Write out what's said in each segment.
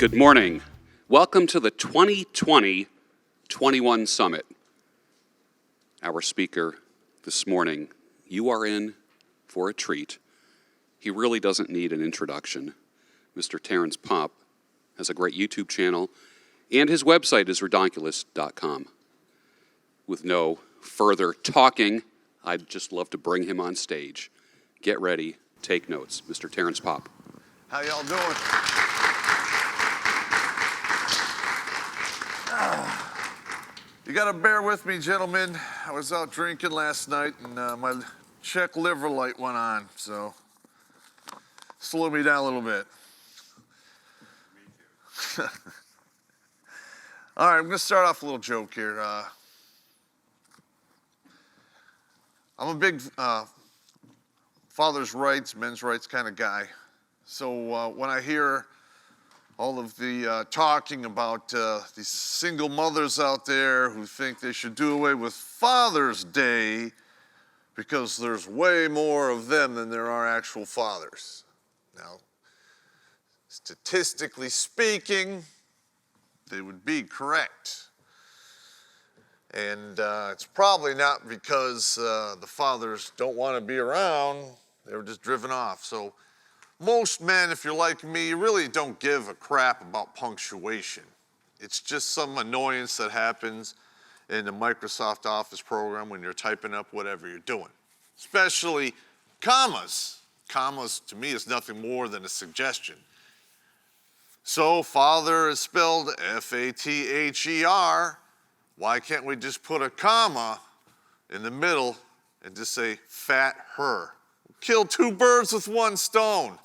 Good morning. Welcome to the 2020-21 Summit. Our speaker this morning, you are in for a treat. He really doesn't need an introduction. Mr. Terrence Popp has a great YouTube channel, and his website is redonkulous.com. With no further talking, I'd just love to bring him on stage. Get ready, take notes. Mr. Terrence Popp. How y'all doing? You gotta bear with me, gentlemen. I was out drinking last night and my check liver light went on, so slow me down a little bit. Me too. All right, I'm gonna start off a little joke here. I'm a big father's rights, men's rights kind of guy. So when I hear all of the talking about these single mothers out there who think they should do away with Father's Day because there's way more of them than there are actual fathers. Now, statistically speaking, they would be correct. And it's probably not because the fathers don't want to be around, they were just driven off. So most men, if you're like me, you really don't give a crap about punctuation. It's just some annoyance that happens in the Microsoft Office program when you're typing up whatever you're doing, especially commas. Commas, to me, is nothing more than a suggestion. So father is spelled F-A-T-H-E-R. Why can't we just put a comma in the middle and just say fat her? Kill two birds with one stone.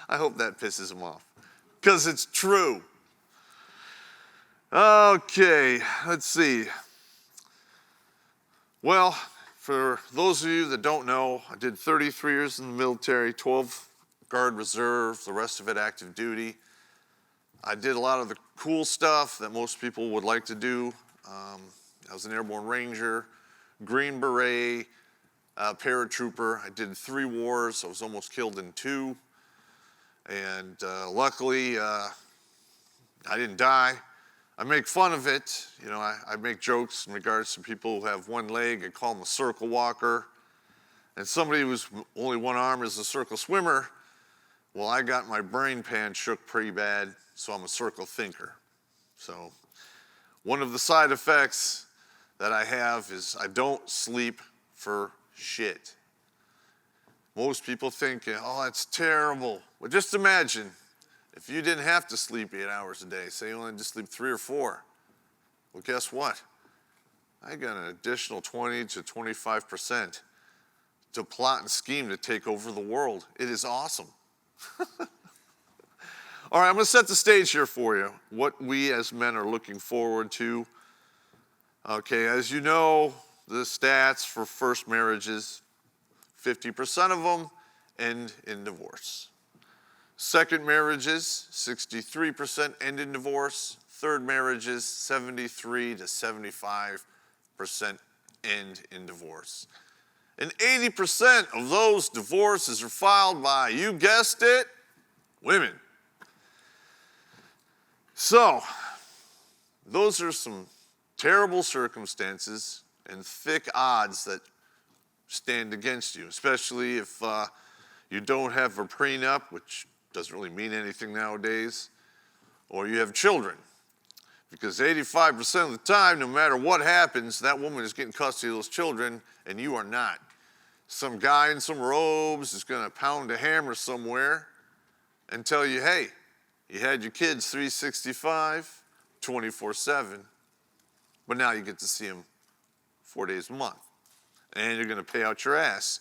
I hope that pisses him off, because it's true. Okay, let's see. Well, for those of you that don't know, I did 33 years in the military, 12 Guard Reserve, the rest of it active duty. I did a lot of the cool stuff that most people would like to do. I was an airborne ranger, Green Beret, paratrooper. I did 3 wars. I was almost killed in 2. And luckily, I didn't die. I make fun of it. You know, I make jokes in regards to people who have one leg. I call them a circle walker. And somebody who's only one arm is a circle swimmer. Well, I got my brain pan shook pretty bad, so I'm a circle thinker. So one of the side effects that I have is I don't sleep for shit. Most people think, oh, that's terrible. Well, just imagine if you didn't have to sleep 8 hours a day, say you only just sleep 3 or 4. Well, guess what? I got an additional 20 to 25% to plot and scheme to take over the world. It is awesome. All right, I'm going to set the stage here for you, what we as men are looking forward to. Okay, as you know, the stats for first marriages, 50% of them end in divorce. Second marriages, 63% end in divorce. Third marriages, 73 to 75% end in divorce. And 80% of those divorces are filed by, you guessed it, women. So, those are some terrible circumstances and thick odds that stand against you, especially if you don't have a prenup, which doesn't really mean anything nowadays, or you have children. Because 85% of the time, no matter what happens, that woman is getting custody of those children, and you are not. Some guy in some robes is going to pound a hammer somewhere and tell you, hey, you had your kids 365, 24/7, but now you get to see them 4 days a month, and you're going to pay out your ass.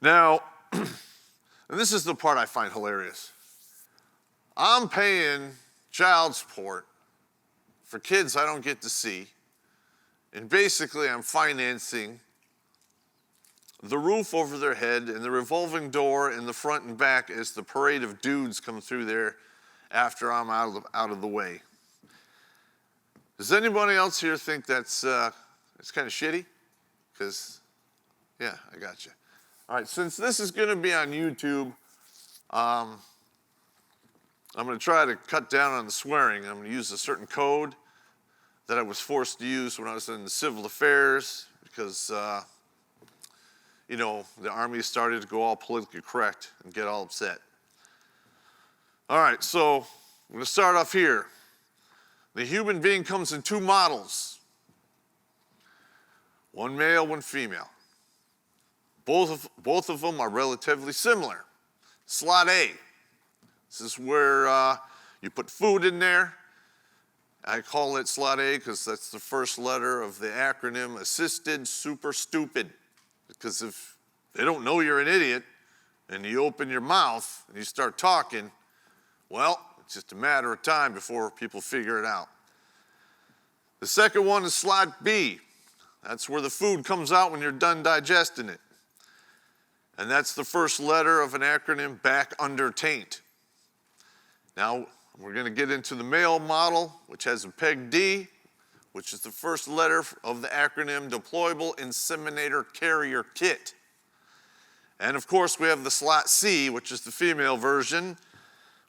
Now, and this is the part I find hilarious. I'm paying child support for kids I don't get to see, and basically I'm financing the roof over their head and the revolving door in the front and back as the parade of dudes come through there after I'm out of the way. Does anybody else here think that's it's kind of shitty? Because, yeah, I got you. All right, since this is going to be on YouTube, I'm going to try to cut down on the swearing. I'm going to use a certain code that I was forced to use when I was in the civil affairs because, the Army started to go all politically correct and get all upset. All right, so I'm going to start off here. The human being comes in two models. One male, one female. Both of them are relatively similar. Slot A. This is where you put food in there. I call it slot A because that's the first letter of the acronym Assisted Super Stupid. Because if they don't know you're an idiot and you open your mouth and you start talking, well, it's just a matter of time before people figure it out. The second one is slot B. That's where the food comes out when you're done digesting it. And that's the first letter of an acronym back under taint. Now, we're going to get into the male model, which has a peg D, which is the first letter of the acronym Deployable Inseminator Carrier Kit. And of course, we have the slot C, which is the female version,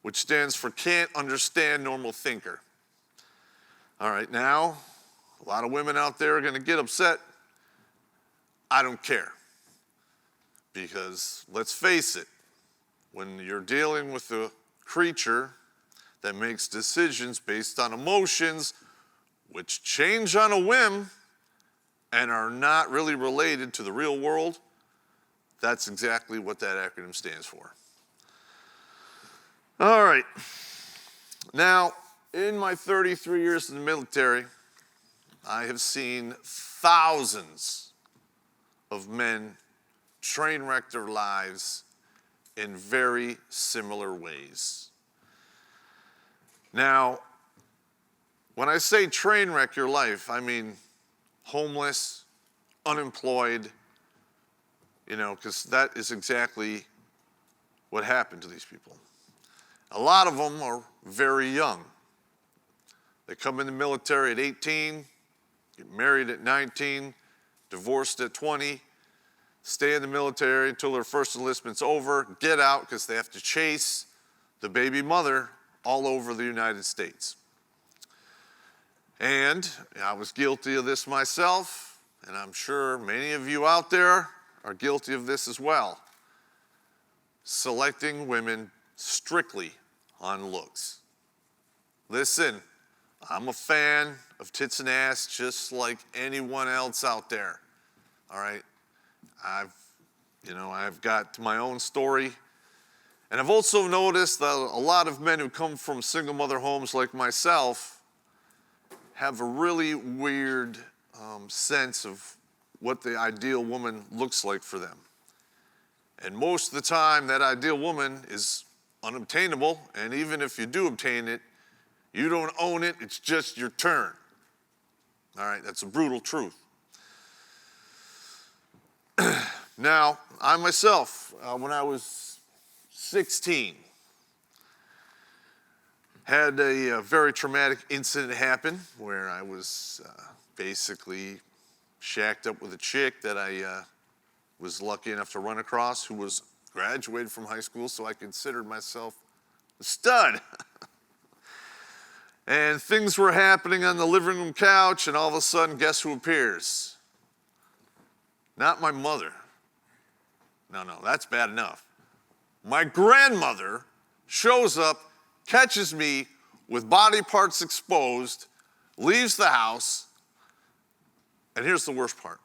which stands for Can't Understand Normal Thinker. All right, now, a lot of women out there are going to get upset. I don't care. Because let's face it, when you're dealing with a creature that makes decisions based on emotions, which change on a whim and are not really related to the real world, that's exactly what that acronym stands for. All right. Now, in my 33 years in the military, I have seen thousands of men train wreck their lives in very similar ways. Now, when I say train wreck your life, I mean homeless, unemployed, because that is exactly what happened to these people. A lot of them are very young. They come in the military at 18, get married at 19, divorced at 20, stay in the military until their first enlistment's over, get out because they have to chase the baby mother all over the United States. And I was guilty of this myself, and I'm sure many of you out there are guilty of this as well. Selecting women strictly on looks. Listen, I'm a fan of tits and ass just like anyone else out there. All right? I've got my own story. And I've also noticed that a lot of men who come from single mother homes like myself have a really weird sense of what the ideal woman looks like for them. And most of the time, that ideal woman is unobtainable. And even if you do obtain it, you don't own it. It's just your turn. All right, that's a brutal truth. Now, I myself, when I was 16, had a very traumatic incident happen where I was basically shacked up with a chick that I was lucky enough to run across who was graduated from high school, so I considered myself a stud. And things were happening on the living room couch, and all of a sudden, guess who appears? Not my mother. No, that's bad enough. My grandmother shows up, catches me with body parts exposed, leaves the house, and here's the worst part.